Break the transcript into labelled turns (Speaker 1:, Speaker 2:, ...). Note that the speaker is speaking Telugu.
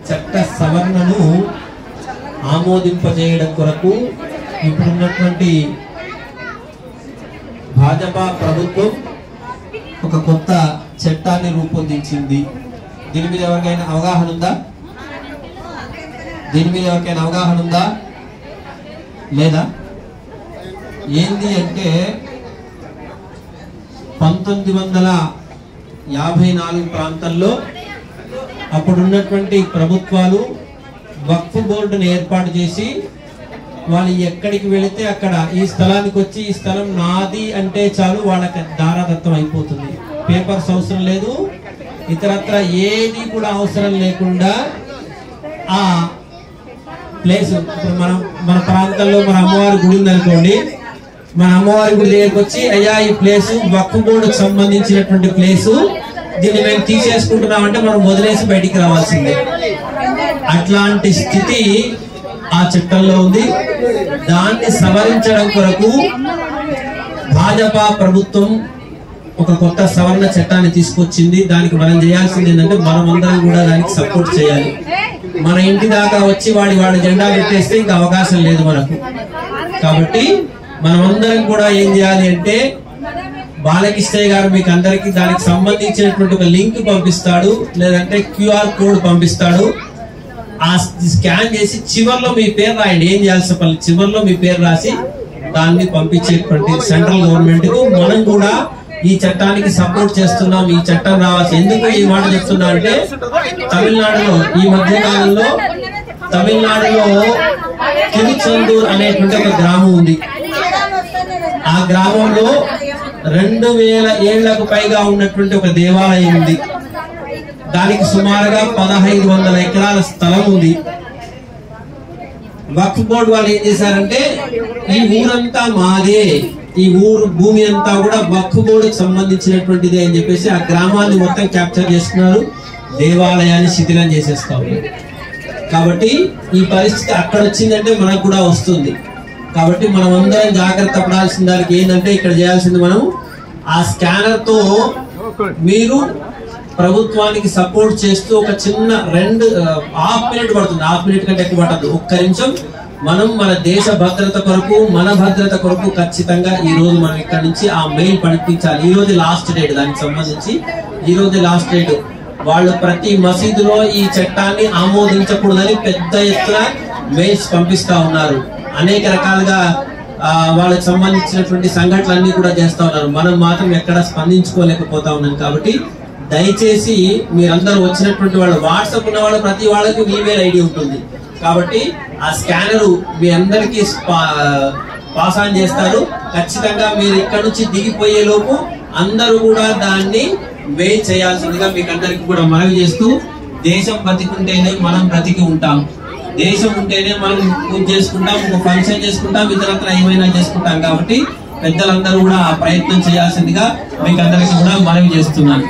Speaker 1: చట్ట సవరణను ఆమోదింపజేయడం కొరకు ఇప్పుడున్నటువంటి భాజపా ప్రభుత్వం ఒక కొత్త చట్టాన్ని రూపొందించింది. దీని మీద ఎవరికైనా అవగాహన ఉందా? లేదా? ఏంది అంటే 1954 ప్రాంతంలో అప్పుడున్నటువంటి ప్రభుత్వాలు వక్ఫ్ బోర్డును ఏర్పాటు చేసి వాళ్ళు ఎక్కడికి వెళితే అక్కడ ఈ స్థలానికి వచ్చి ఈ స్థలం నాది అంటే చాలు వాళ్ళకి దారాదత్తం అయిపోతుంది. పేపర్స్ అవసరం లేదు, ఇతరత్ర ఏది కూడా అవసరం లేకుండా ఆ ప్లేస్ మన ప్రాంతంలో మన అమ్మవారి గుడి ఉందనుకోండి, మన అమ్మవారి గుడి దగ్గరికి వచ్చి అయ్యా ఈ ప్లేస్ వక్ఫ్ బోర్డుకు సంబంధించినటువంటి ప్లేసు, దీన్ని మేము తీసేసుకుంటున్నామంటే మనం వదిలేసి బయటికి రావాల్సిందే. అట్లాంటి స్థితి ఆ చట్టంలో ఉంది. దాన్ని సవరించడం కొరకు భాజపా ప్రభుత్వం ఒక కొత్త సవరణ చట్టాన్ని తీసుకొచ్చింది. దానికి మనం చేయాల్సింది ఏంటంటే మనమందరం కూడా దానికి సపోర్ట్ చేయాలి. మన ఇంటి దాకా వచ్చి వాడి జెండా పెట్టేస్తే ఇంకా అవకాశం లేదు మనకు. కాబట్టి మనమందరం కూడా ఏం చేయాలి అంటే బాలకృష్ణయ్య గారు మీకు అందరికి దానికి సంబంధించినటువంటి ఒక లింక్ పంపిస్తాడు, లేదంటే QR కోడ్ పంపిస్తాడు. ఆ స్కాన్ చేసి చివర్లో మీ పేరు రాయండి. ఏం చేయాల్సిన పని, చివర్లో మీ పేరు రాసి దాన్ని పంపించేటువంటి సెంట్రల్ గవర్నమెంట్ కు మనం కూడా ఈ చట్టానికి సపోర్ట్ చేస్తున్నాం. ఈ చట్టం రావాల్సి. ఎందుకు ఈ మాట చెప్తున్నా అంటే తమిళనాడులో ఈ మధ్య కాలంలో తిరుచెందూర్ అనేటువంటి ఒక గ్రామం ఉంది. ఆ గ్రామంలో 2000 ఏళ్లకు పైగా ఉన్నటువంటి ఒక దేవాలయం ఉంది. దానికి సుమారుగా 1500 ఎకరాల స్థలం ఉంది. వక్ఫ్ బోర్డు వాళ్ళు ఏం చేశారంటే ఈ ఊరంతా మాదే, ఈ ఊరు భూమి అంతా కూడా వక్ఫ్ బోర్డుకు సంబంధించినటువంటిది అని చెప్పేసి ఆ గ్రామాన్ని మొత్తం క్యాప్చర్ చేస్తున్నారు, దేవాలయాన్ని శిథిలం చేసేస్తా ఉన్నారు. కాబట్టి ఈ పరిస్థితి అక్కడ వచ్చిందంటే మనకు కూడా వస్తుంది. కాబట్టి మనం అందరం జాగ్రత్త పడాల్సిన దానికి ఏంటంటే ఇక్కడ చేయాల్సింది మనం ఆ స్కానర్ తో మీరు ప్రభుత్వానికి సపోర్ట్ చేస్తూ ఒక చిన్న హాఫ్ మినిట్ పడుతుంది, హాఫ్ మినిట్ కంటే ఎక్కువ పట్టదు, ఒక్క నిమిషం మనం మన దేశ భద్రత కొరకు మన భద్రత కొరకు ఖచ్చితంగా ఈ రోజు మనం ఇక్కడ నుంచి ఆ మెయిల్ పంపించాలి. ఈ రోజు లాస్ట్ డేట్, దానికి సంబంధించి ఈ రోజు లాస్ట్ డేట్. వాళ్ళు ప్రతి మసీదులో ఈ చట్టాన్ని ఆమోదించకూడదని పెద్ద ఎత్తున మెయిల్స్ పంపిస్తా ఉన్నారు. అనేక రకాలుగా వాళ్ళకి సంబంధించినటువంటి సంఘటనలన్నీ కూడా చేస్తా ఉన్నారు. మనం మాత్రం ఎక్కడ స్పందించుకోలేకపోతా ఉన్నాం. కాబట్టి దయచేసి మీరందరూ వచ్చినటువంటి వాళ్ళు, వాట్సాప్ ఉన్న వాళ్ళు ప్రతి వాళ్ళకి ఈమెయిల్ ఐడి ఉంటుంది. కాబట్టి ఆ స్కానర్ మీ అందరికి పాస్ ఆన్ చేస్తారు. ఖచ్చితంగా మీరు ఇక్కడ నుంచి దిగిపోయే లోపు అందరూ కూడా దాన్ని మెయిల్ చేయాల్సిందిగా మీకు అందరికి కూడా మనవి చేస్తూ, దేశం బతికుంటేనే మనం బ్రతికి ఉంటాం, దేశం ఉంటేనే మనం పూజ చేసుకుంటాం, ఒక ఫంక్షన్ చేసుకుంటాం, ఇతరత్ర ఏమైనా చేసుకుంటాం. కాబట్టి పెద్దలందరూ కూడా ఆ ప్రయత్నం చేయాల్సిందిగా మీకు అందరికి కూడా మనవి చేస్తున్నాను.